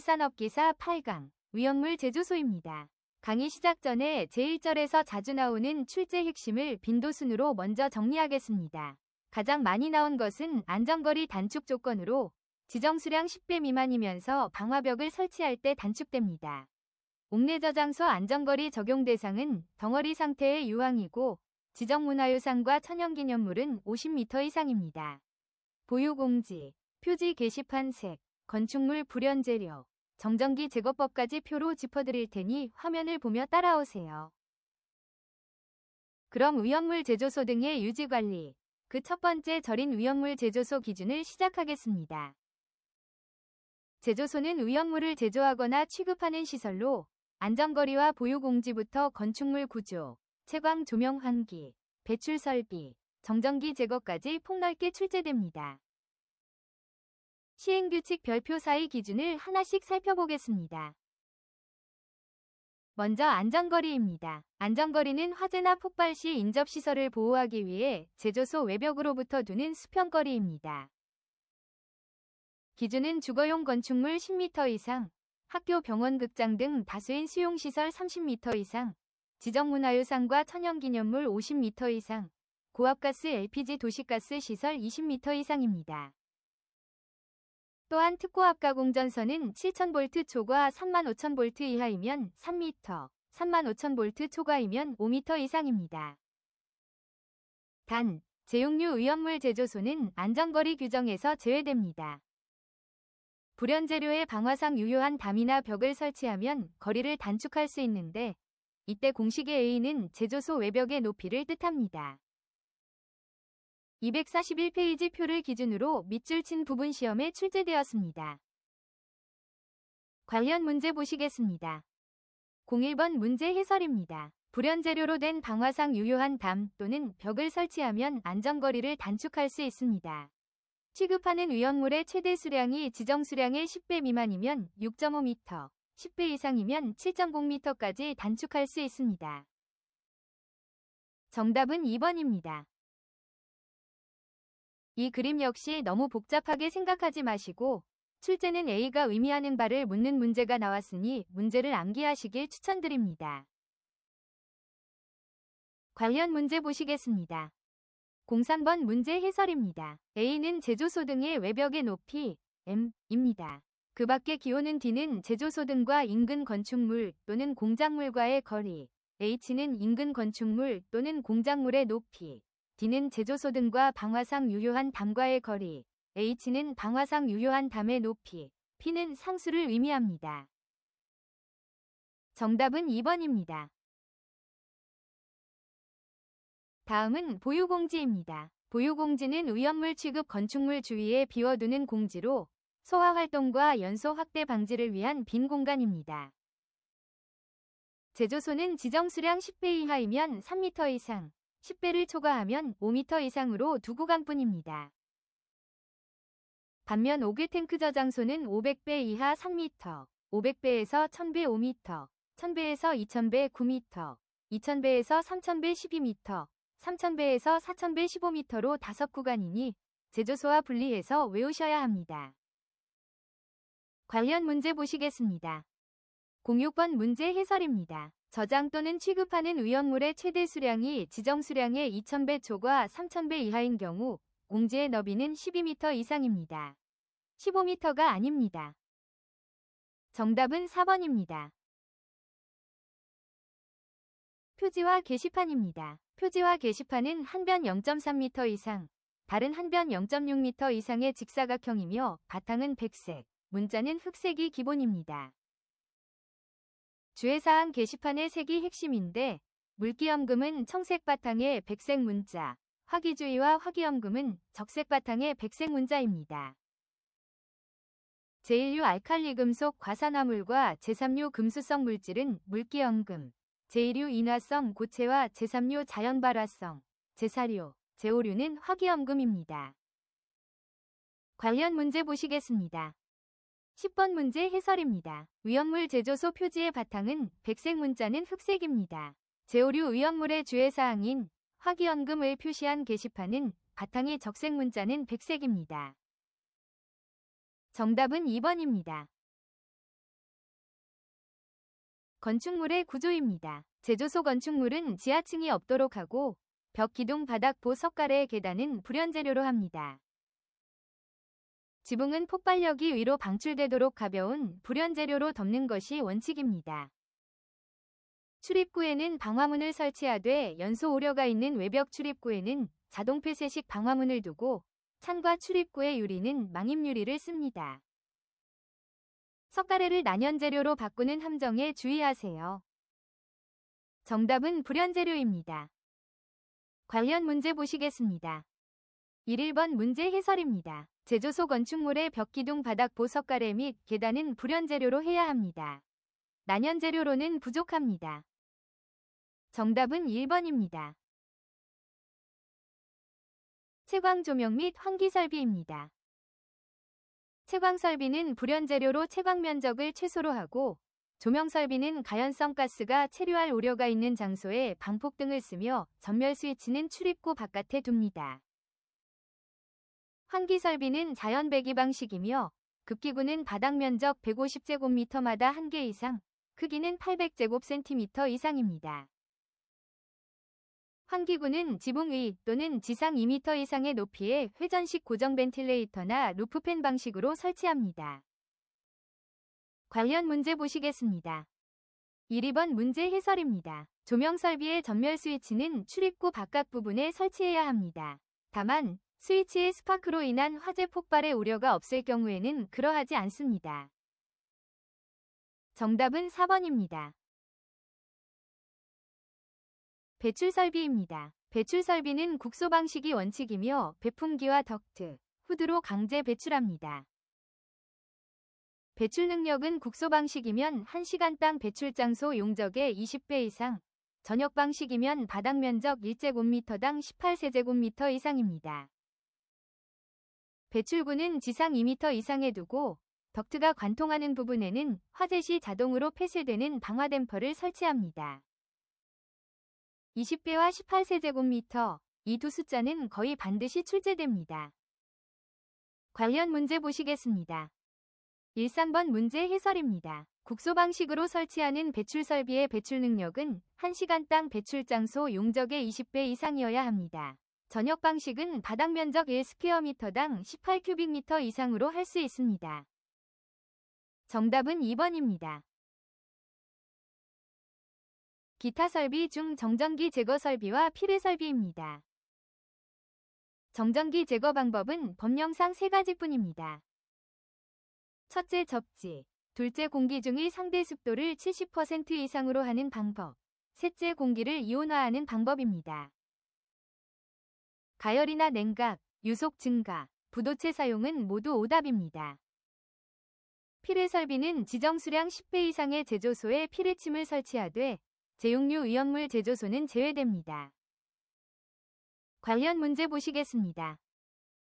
산업기사 8강 위험물 제조소입니다. 강의 시작 전에 제1절에서 자주 나오는 출제 핵심을 빈도순으로 먼저 정리하겠습니다. 가장 많이 나온 것은 안전거리 단축 조건으로 지정 수량 10배 미만이면서 방화벽을 설치할 때 단축됩니다. 옥내 저장소 안전거리 적용 대상은 덩어리 상태의 유황이고 지정 문화유산과 천연기념물은 50m 이상입니다. 보유공지, 표지 게시판 색, 건축물 불연재료, 정전기 제거법까지 표로 짚어드릴 테니 화면을 보며 따라오세요. 그럼 위험물 제조소 등의 유지관리, 그 첫 번째 절인 위험물 제조소 기준을 시작하겠습니다. 제조소는 위험물을 제조하거나 취급하는 시설로 안전거리와 보유공지부터 건축물 구조, 채광 조명 환기, 배출 설비, 정전기 제거까지 폭넓게 출제됩니다. 시행규칙 별표 사이 기준을 하나씩 살펴보겠습니다. 먼저 안전거리입니다. 안전거리는 화재나 폭발 시 인접시설을 보호하기 위해 제조소 외벽으로부터 두는 수평거리입니다. 기준은 주거용 건축물 10m 이상, 학교, 병원, 극장 등 다수인 수용시설 30m 이상, 지정문화유산과 천연기념물 50m 이상, 고압가스 LPG 도시가스 시설 20m 이상입니다. 또한 특고압 가공전선은 7000V 초과 35000V 이하이면 3m, 35000V 초과이면 5m 이상입니다. 단, 제용류 위험물 제조소는 안전거리 규정에서 제외됩니다. 불연재료의 방화상 유효한 담이나 벽을 설치하면 거리를 단축할 수 있는데 이때 공식의 A는 제조소 외벽의 높이를 뜻합니다. 241페이지 표를 기준으로 밑줄 친 부분 시험에 출제되었습니다. 관련 문제 보시겠습니다. 01번 문제 해설입니다. 불연재료로 된 방화상 유효한 담 또는 벽을 설치하면 안전거리를 단축할 수 있습니다. 취급하는 위험물의 최대 수량이 지정 수량의 10배 미만이면 6.5m, 10배 이상이면 7.0m까지 단축할 수 있습니다. 정답은 2번입니다. 이 그림 역시 너무 복잡하게 생각하지 마시고 출제는 A가 의미하는 바를 묻는 문제가 나왔으니 문제를 암기하시길 추천드립니다. 관련 문제 보시겠습니다. 03번 문제 해설입니다. A는 제조소 등의 외벽의 높이 M입니다. 그 밖의 기호는 D는 제조소 등과 인근 건축물 또는 공작물과의 거리, H는 인근 건축물 또는 공작물의 높이, D는 제조소 등과 방화상 유효한 담과의 거리, H는 방화상 유효한 담의 높이, P는 상수를 의미합니다. 정답은 2번입니다. 다음은 보유공지입니다. 보유공지는 위험물 취급 건축물 주위에 비워두는 공지로 소화활동과 연소 확대 방지를 위한 빈 공간입니다. 제조소는 지정 수량 10배 이하이면 3m 이상, 10배를 초과하면 5m 이상으로 두 구간뿐입니다. 반면 5개 탱크 저장소는 500배 이하 3m, 500배에서 1000배 5m, 1000배에서 2000배 9m, 2000배에서 3000배 12m, 3000배에서 4000배 15m로 5구간이니 제조소와 분리해서 외우셔야 합니다. 관련 문제 보시겠습니다. 06번 문제 해설입니다. 저장 또는 취급하는 위험물의 최대 수량이 지정 수량의 2000배 초과 3000배 이하인 경우 공지의 너비는 12m 이상입니다. 15m가 아닙니다. 정답은 4번입니다. 표지와 게시판입니다. 표지와 게시판은 한 변 0.3m 이상, 다른 한 변 0.6m 이상의 직사각형이며 바탕은 백색, 문자는 흑색이 기본입니다. 주의사항 게시판의 색이 핵심인데 물기염금은 청색 바탕에 백색 문자, 화기주의와 화기염금은 적색 바탕에 백색 문자입니다. 제1류 알칼리 금속 과산화물과 제3류 금수성 물질은 물기염금, 제2류 인화성 고체와 제3류 자연발화성, 제4류, 제5류는 화기염금입니다. 관련 문제 보시겠습니다. 10번 문제 해설입니다. 위험물 제조소 표지의 바탕은 백색 문자는 흑색입니다. 제5류 위험물의 주의사항인 화기염금을 표시한 게시판은 바탕의 적색 문자는 백색입니다. 정답은 2번입니다. 건축물의 구조입니다. 제조소 건축물은 지하층이 없도록 하고 벽, 기둥, 바닥, 보, 석가래, 계단은 불연재료로 합니다. 지붕은 폭발력이 위로 방출되도록 가벼운 불연재료로 덮는 것이 원칙입니다. 출입구에는 방화문을 설치하되 연소 우려가 있는 외벽 출입구에는 자동 폐쇄식 방화문을 두고 창과 출입구의 유리는 망임유리를 씁니다. 석가래를 난연재료로 바꾸는 함정에 주의하세요. 정답은 불연재료입니다. 관련 문제 보시겠습니다. 1번 문제 해설입니다. 제조소 건축물의 벽, 기둥, 바닥, 보, 석가래 및 계단은 불연재료로 해야 합니다. 난연재료로는 부족합니다. 정답은 1번입니다. 채광 조명 및 환기 설비입니다. 채광 설비는 불연재료로 채광 면적을 최소로 하고 조명 설비는 가연성 가스가 체류할 우려가 있는 장소에 방폭등을 쓰며 전멸 스위치는 출입구 바깥에 둡니다. 환기 설비는 자연 배기 방식이며 급기구는 바닥 면적 150제곱미터마다 1개 이상, 크기는 800제곱센티미터 이상입니다. 환기구는 지붕 위 또는 지상 2m 이상의 높이에 회전식 고정 벤틸레이터나 루프팬 방식으로 설치합니다. 관련 문제 보시겠습니다. 1번 문제 해설입니다. 조명 설비의 전멸 스위치는 출입구 바깥 부분에 설치해야 합니다. 다만 스위치의 스파크로 인한 화재 폭발의 우려가 없을 경우에는 그러하지 않습니다. 정답은 4번입니다. 배출 설비입니다. 배출 설비는 국소 방식이 원칙이며 배풍기와 덕트, 후드로 강제 배출합니다. 배출 능력은 국소 방식이면 1시간당 배출 장소 용적의 20배 이상, 전역 방식이면 바닥 면적 1제곱미터당 18세제곱미터 이상입니다. 배출구는 지상 2m 이상에 두고 덕트가 관통하는 부분에는 화재 시 자동으로 폐쇄되는 방화 댐퍼를 설치합니다. 20배와 18세제곱미터, 이 두 숫자는 거의 반드시 출제됩니다. 관련 문제 보시겠습니다. 3번 문제 해설입니다. 국소 방식으로 설치하는 배출 설비의 배출 능력은 1시간당 배출 장소 용적의 20배 이상이어야 합니다. 전역 방식은 바닥 면적 1스퀘어미터당 18큐빅미터 이상으로 할 수 있습니다. 정답은 2번입니다. 기타 설비 중 정전기 제거 설비와 필해 설비입니다. 정전기 제거 방법은 법령상 3가지뿐입니다. 첫째, 접지. 둘째, 공기 중의 상대 습도를 70% 이상으로 하는 방법. 셋째, 공기를 이온화하는 방법입니다. 가열이나 냉각, 유속 증가, 부도체 사용은 모두 오답입니다. 필해 설비는 지정 수량 10배 이상의 제조소에 필해침을 설치하되 제육류 위험물 제조소는 제외됩니다. 관련 문제 보시겠습니다.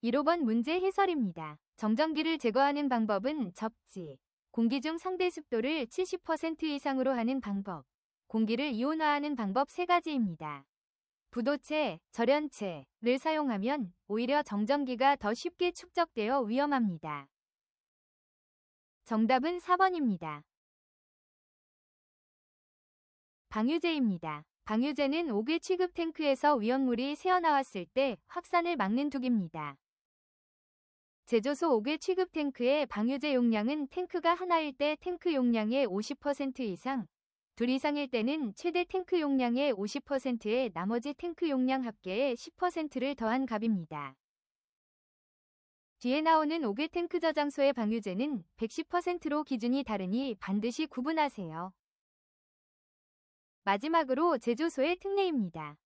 1번 문제 해설입니다. 정전기를 제거하는 방법은 접지, 공기 중 상대 습도를 70% 이상으로 하는 방법, 공기를 이온화하는 방법 3가지입니다. 부도체, 절연체를 사용하면 오히려 정전기가 더 쉽게 축적되어 위험합니다. 정답은 4번입니다. 방유제입니다. 방유제는 옥외 취급 탱크에서 위험물이 새어나왔을 때 확산을 막는 둑입니다. 제조소 옥외 취급 탱크의 방유제 용량은 탱크가 하나일 때 탱크 용량의 50% 이상, 둘 이상일 때는 최대 탱크 용량의 50%에 나머지 탱크 용량 합계의 10%를 더한 값입니다. 뒤에 나오는 옥외 탱크 저장소의 방유제는 110%로 기준이 다르니 반드시 구분하세요. 마지막으로 제조소의 특례입니다.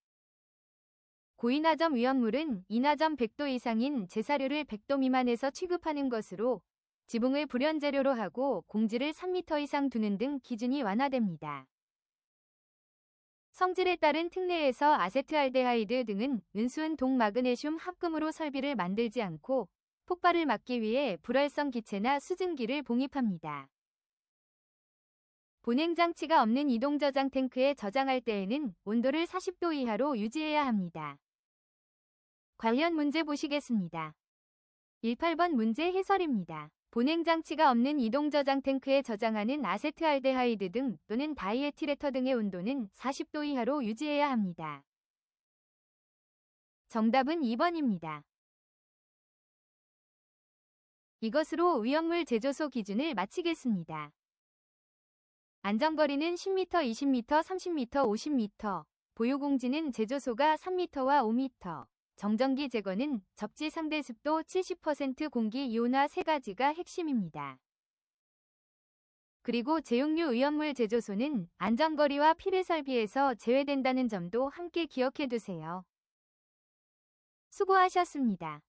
고인화점 위험물은 인화점 100도 이상인 제사료를 100도 미만에서 취급하는 것으로 지붕을 불연재료로 하고 공지를 3m 이상 두는 등 기준이 완화됩니다. 성질에 따른 특례에서 아세트알데하이드 등은 은수은 동마그네슘 합금으로 설비를 만들지 않고 폭발을 막기 위해 불활성 기체나 수증기를 봉입합니다. 보냉장치가 없는 이동저장 탱크에 저장할 때에는 온도를 40도 이하로 유지해야 합니다. 관련 문제 보시겠습니다. 18번 문제 해설입니다. 보냉장치가 없는 이동 저장 탱크에 저장하는 아세트알데하이드 등 또는 다이에틸에터 등의 온도는 40도 이하로 유지해야 합니다. 정답은 2번입니다. 이것으로 위험물 제조소 기준을 마치겠습니다. 안전거리는 10m, 20m, 30m, 50m, 보유공지는 제조소가 3m와 5m, 정전기 제거는 접지 상대 습도 70% 공기 이온화 세 가지가 핵심입니다. 그리고 제용류 위험물 제조소는 안전거리와 필요설비에서 제외된다는 점도 함께 기억해 두세요. 수고하셨습니다.